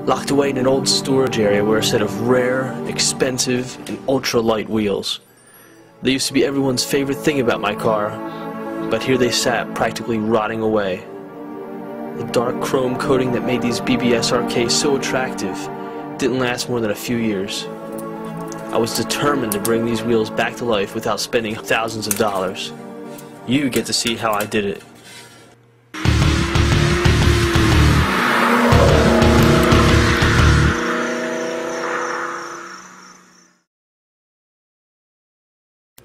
locked away in an old storage area were a set of rare, expensive, and ultra-light wheels. They used to be everyone's favorite thing about my car, but here they sat, practically rotting away. The dark chrome coating that made these BBS RKs so attractive didn't last more than a few years. I was determined to bring these wheels back to life without spending thousands of dollars. You get to see how I did it.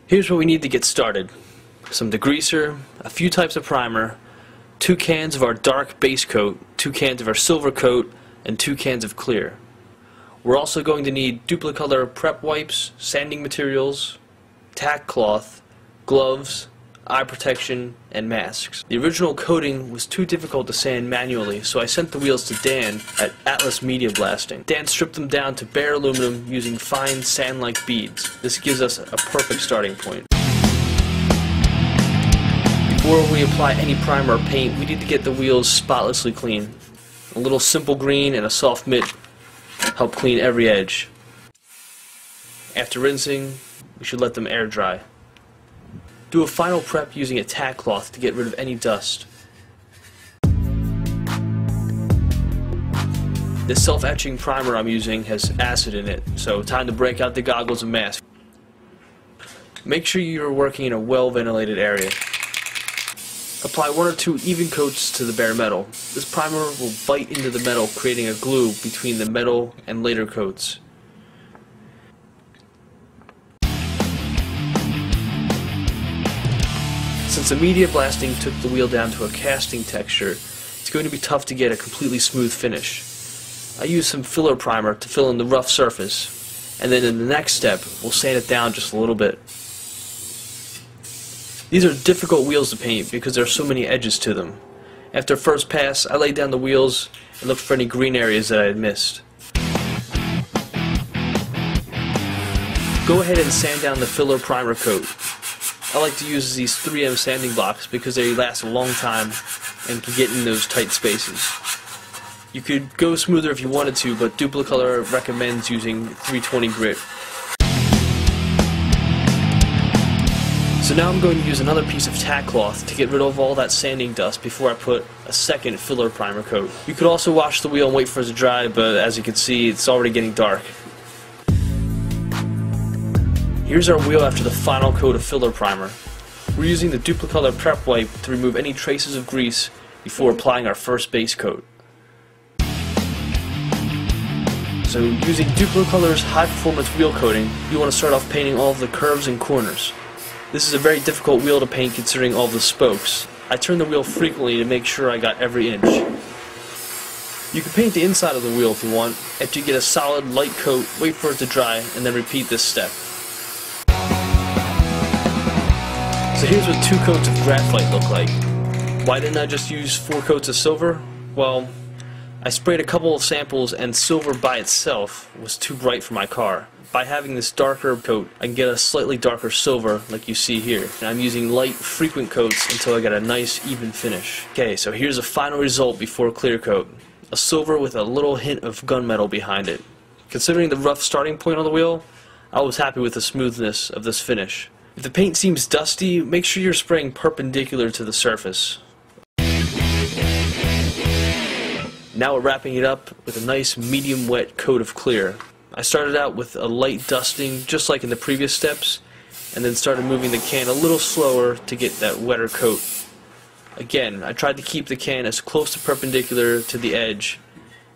Here's what we need to get started. Some degreaser, a few types of primer, 2 cans of our dark base coat, 2 cans of our silver coat, and 2 cans of clear. We're also going to need duplicolor prep wipes, sanding materials, tack cloth, gloves, eye protection, and masks. The original coating was too difficult to sand manually, so I sent the wheels to Dan at Atlas Media Blasting. Dan stripped them down to bare aluminum using fine sand-like beads. This gives us a perfect starting point. Before we apply any primer or paint, we need to get the wheels spotlessly clean. A little simple green and a soft mitt help clean every edge. After rinsing, we should let them air dry. Do a final prep using a tack cloth to get rid of any dust. This self-etching primer I'm using has acid in it, so time to break out the goggles and mask. Make sure you're working in a well-ventilated area. Apply 1 or 2 even coats to the bare metal. This primer will bite into the metal, creating a glue between the metal and later coats. Since the media blasting took the wheel down to a casting texture, it's going to be tough to get a completely smooth finish. I use some filler primer to fill in the rough surface, and then in the next step, we'll sand it down just a little bit. These are difficult wheels to paint because there are so many edges to them. After first pass, I laid down the wheels and looked for any green areas that I had missed. Go ahead and sand down the filler primer coat. I like to use these 3M sanding blocks because they last a long time and can get in those tight spaces. You could go smoother if you wanted to, but Duplicolor recommends using 320 grit. So now I'm going to use another piece of tack cloth to get rid of all that sanding dust before I put a second filler primer coat. You could also wash the wheel and wait for it to dry, but as you can see, it's already getting dark. Here's our wheel after the final coat of filler primer. We're using the Duplicolor prep wipe to remove any traces of grease before applying our first base coat. So using Duplicolor's high performance wheel coating, you want to start off painting all of the curves and corners. This is a very difficult wheel to paint considering all the spokes. I turn the wheel frequently to make sure I got every inch. You can paint the inside of the wheel if you want. After you get a solid light coat, wait for it to dry, and then repeat this step. So here's what 2 coats of graphite look like. Why didn't I just use 4 coats of silver? Well, I sprayed a couple of samples and silver by itself was too bright for my car. By having this darker coat, I can get a slightly darker silver like you see here. And I'm using light, frequent coats until I get a nice, even finish. Okay, so here's a final result before clear coat. A silver with a little hint of gunmetal behind it. Considering the rough starting point on the wheel, I was happy with the smoothness of this finish. If the paint seems dusty, make sure you're spraying perpendicular to the surface. Now we're wrapping it up with a nice medium wet coat of clear. I started out with a light dusting, just like in the previous steps, and then started moving the can a little slower to get that wetter coat. Again, I tried to keep the can as close to perpendicular to the edge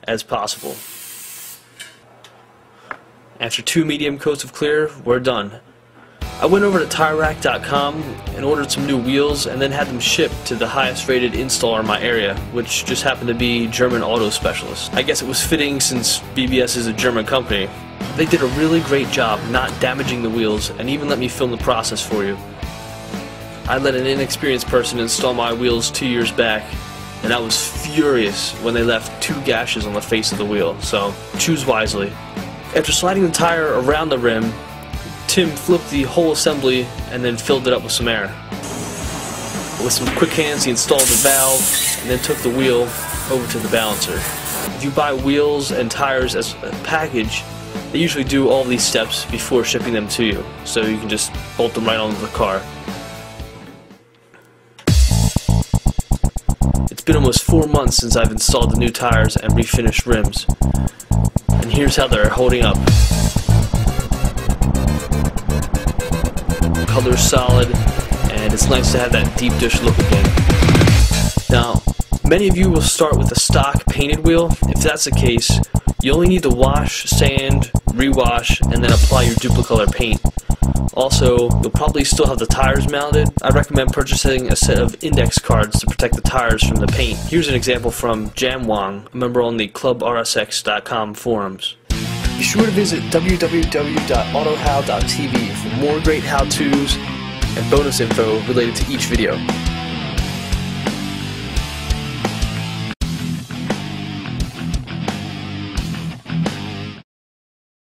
as possible. After 2 medium coats of clear, we're done. I went over to TireRack.com and ordered some new wheels and then had them shipped to the highest rated installer in my area, which just happened to be German Auto Specialist. I guess it was fitting since BBS is a German company. They did a really great job not damaging the wheels and even let me film the process for you. I let an inexperienced person install my wheels 2 years back, and I was furious when they left 2 gashes on the face of the wheel, so choose wisely. After sliding the tire around the rim, Tim flipped the whole assembly and then filled it up with some air. With some quick hands he installed the valve and then took the wheel over to the balancer. If you buy wheels and tires as a package, they usually do all these steps before shipping them to you, so you can just bolt them right onto the car. It's been almost 4 months since I've installed the new tires and refinished rims, and here's how they're holding up. Color's solid, and it's nice to have that deep dish look again. Now, many of you will start with a stock painted wheel. If that's the case, you only need to wash, sand, rewash, and then apply your Duplicolor paint. Also, you'll probably still have the tires mounted. I recommend purchasing a set of index cards to protect the tires from the paint. Here's an example from Jamwang, a member on the clubrsx.com forums. Be sure to visit www.autohow.tv for more great how-tos and bonus info related to each video.